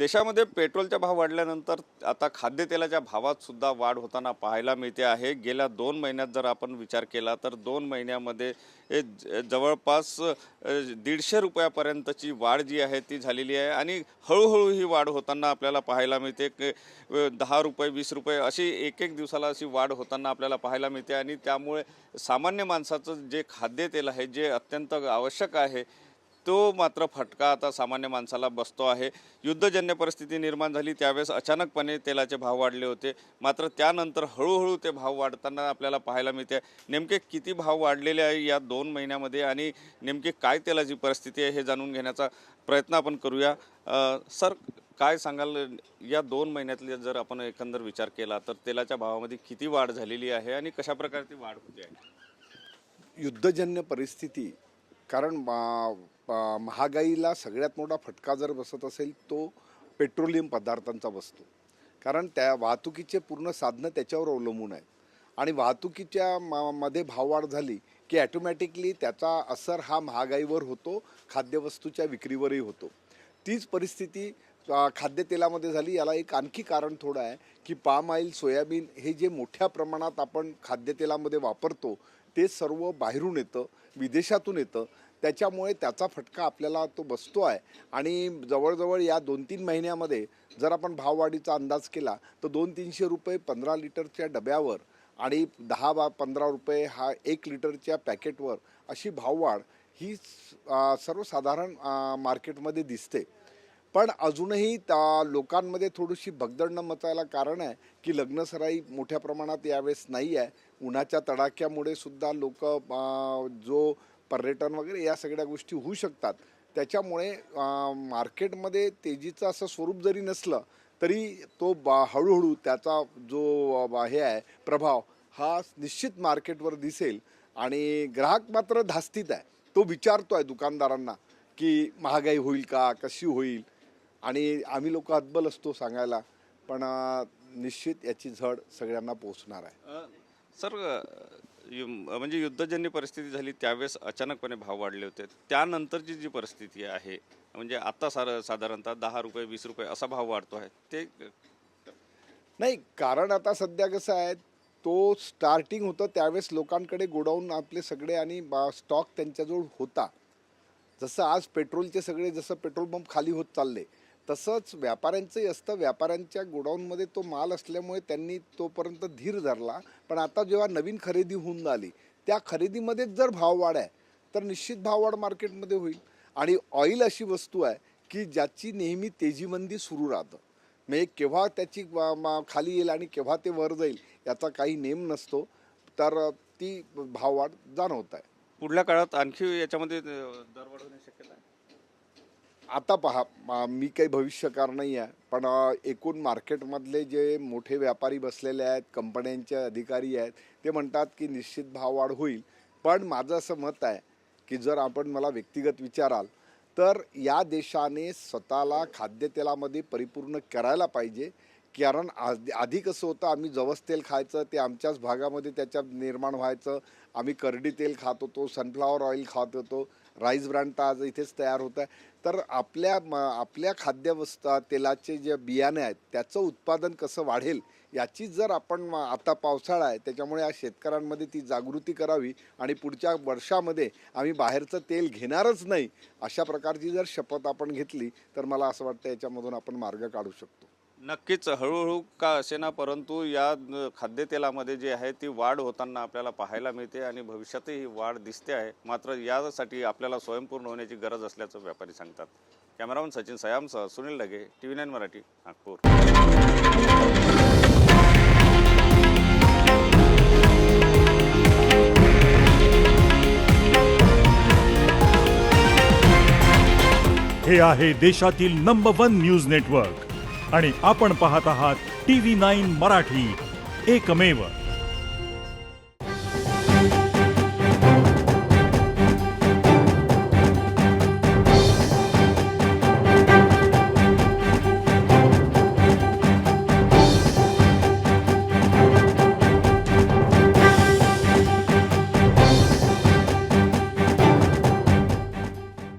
देशामध्ये पेट्रोलचा भाव वाढल्यानंतर आता खाद्यतेलाच्या भावात सुद्धा वाढ होताना पाहायला मिळते आहे। गेल्या 2 महिन्यात जर आपण विचार केला तर 2 महिन्यामध्ये जवळपास 150 रुपयापर्यंतची वाढ जी आहे ती झालेली आहे आणि हळूहळू ही वाढ होताना आपल्याला पाहायला मिळते। 10 रुपये 20 रुपये अशी एक दिवसाला अशी वाढ होताना आपल्याला पाहायला मिळते आणि त्यामुळे सामान्य माणसाचं जे खाद्यतेल आहे जे अत्यंत आवश्यक आहे तो मात्र फटका आता सामान्य माणसाला बसतो आहे। युद्धजन्य परिस्थिती निर्माण झाली त्यावेळेस अचानकपणे तेलाचे भाव वाढले होते, मात्र त्यानंतर हळूहळू ते भाव वाढताना आपल्याला पाहायला मिळते। नेमके किती भाव वाढलेले आहे या 2 महिन्यामध्ये आणि नेमके काय तेलाची परिस्थिती आहे हे जाणून घेण्याचा प्रयत्न आपण करूया। सर, काय सांगाल या 2 महिन्यातले जर आपण एकंदर विचार केला तर तेलाच्या भावामध्ये किती वाढ झालेली आहे आणि कशा प्रकारची वाढ होते आहे? युद्धजन्य परिस्थिती, कारण महागाईला सगळ्यात मोठा फटका जर बसत असेल तो पेट्रोलियम पदार्थांचा बसतो, कारण त्या वाहतुकीचे पूर्ण साधनं त्याच्यावर अवलंबून आहेत आणि वाहतुकीच्या मध्ये भाववाढ झाली की ॲटोमॅटिकली त्याचा असर हा महागाईवर होतो, खाद्यवस्तूच्या विक्रीवरही होतो। तीच परिस्थिती खाद्यतेलामध्ये झाली। याला एक आणखी कारण थोडं आहे की पाम ऑइल, सोयाबीन हे जे मोठ्या प्रमाणात आपण खाद्यतेलामध्ये वापरतो ते सर्व बाहेरून येतं, विदेशातून येतं, त्याच्यामुळे त्याचा फटका आपल्याला तो बसतो आहे। आणि जवळजवळ या 2-3 महिन्यामध्ये जर आपण भाववाढीचा अंदाज केला तर 200-300 रुपये 15 लिटरच्या डब्यावर आणि 10-15 रुपये हा 1 लिटरच्या पॅकेटवर अशी भाववाढ ही सर्वसाधारण मार्केटमध्ये दिसते। पण अजूनही लोकांमध्ये थोडीशी भगदड न मचायला कारण आहे की लग्नसराई मोठ्या प्रमाणात यावेळेस नाही आहे। उन्हाच्या तडाख्यामुळे सुद्धा लोक जो पर्यटन वगैरे या सगळ्या गोष्टी होऊ शकतात, त्याच्यामुळे मार्केटमध्ये तेजीचं असं स्वरूप जरी नसलं तरी तो हळूहळू त्याचा जो हे आहे प्रभाव हा निश्चित मार्केटवर दिसेल। आणि ग्राहक मात्र धास्तीत आहे, तो विचारतो आहे दुकानदारांना की महागाई होईल का, कशी होईल, आणि आम्ही लोक हतबल असतो सांगायला, पण निश्चित याची झड सगळ्यांना पोहोचणार आहे। सर, म्हणजे युद्धजन्य परिस्थिती झाली त्यावेळेस अचानकपणे भाव वाढले होते, त्यानंतरची जी परिस्थिती आहे म्हणजे आता साधारणतः 10 रुपये 20 रुपये असा भाव वाढतो आहे ते नाही, कारण आता सध्या कसं आहे, तो स्टार्टिंग होतं त्यावेळेस लोकांकडे गोडाऊन आपले सगळे आणि स्टॉक त्यांच्याजवळ होता। जसं आज पेट्रोलचे सगळे जसं पेट्रोल पंप खाली होत चालले तसंच व्यापाऱ्यांचंही असतं। व्यापाऱ्यांच्या गोडाऊनमध्ये तो माल असल्यामुळे त्यांनी तोपर्यंत धीर धरला, पण आता जेव्हा नवीन खरेदी होऊन आली त्या खरेदीमध्येच जर भाववाढ आहे तर निश्चित भाववाढ मार्केटमध्ये होईल। आणि ऑइल अशी वस्तू आहे की ज्याची नेहमी तेजीमंदी सुरू राहतं, म्हणजे केव्हा त्याची खाली येईल आणि केव्हा ते वर जाईल याचा काही नेम नसतो, तर ती भाववाढ जाणवत आहे। पुढल्या काळात आणखी याच्यामध्ये दरवाढ होण्याची शक्यता आहे? आता पहा, मी काही भविष्यकार नाही आहे, पण एकूण मार्केटमधले जे मोठे व्यापारी बसलेले आहेत, कंपन्यांचे अधिकारी आहेत, ते म्हणतात की निश्चित भाववाढ होईल। पण माझं असं मत आहे की जर आपण मला व्यक्तिगत विचाराल तर या देशाने स्वतःला खाद्यतेलामध्ये परिपूर्ण करायला पाहिजे। कारण आधी कसं होतं, आम्ही जवस तेल खायचं, ते आमच्याच भागामध्ये त्याच्या निर्माण व्हायचं, आम्ही करडी तेल खात होतो, सनफ्लॉवर ऑइल खात होतो, राईस ब्रँड तर आज इथेच तयार होत आहे। तर आपल्या खाद्यवस्तू तेलाचे जे बियाणे आहेत त्याचं उत्पादन कसं वाढेल याची जर आपण, आता पावसाळा आहे त्याच्यामुळे या शेतकऱ्यांमध्ये ती जागृती करावी आणि पुढच्या वर्षामध्ये आम्ही बाहेरचं तेल घेणारच नाही अशा प्रकारची जर शपथ आपण घेतली तर मला असं वाटतं याच्यामधून आपण मार्ग काढू शकतो। नक्कीच हळूहळू का असेना, परंतु या खाद्यतेलामध्ये जे आहे ती वाढ होताना आपल्याला पाहायला मिळते आणि भविष्यातही वाढ दिसते आहे। मात्र यासाठी आपल्याला स्वयंपूर्ण होण्याची गरज असल्याचं व्यापारी सांगतात। कॅमेरामन सचिन सयामसह सुनील लगे, TV9 मराठी, नागपूर। हे आहे देशातील नंबर 1 न्यूज नेटवर्क आणि आपण पाहत आहात TV9 मराठी, एकमेव।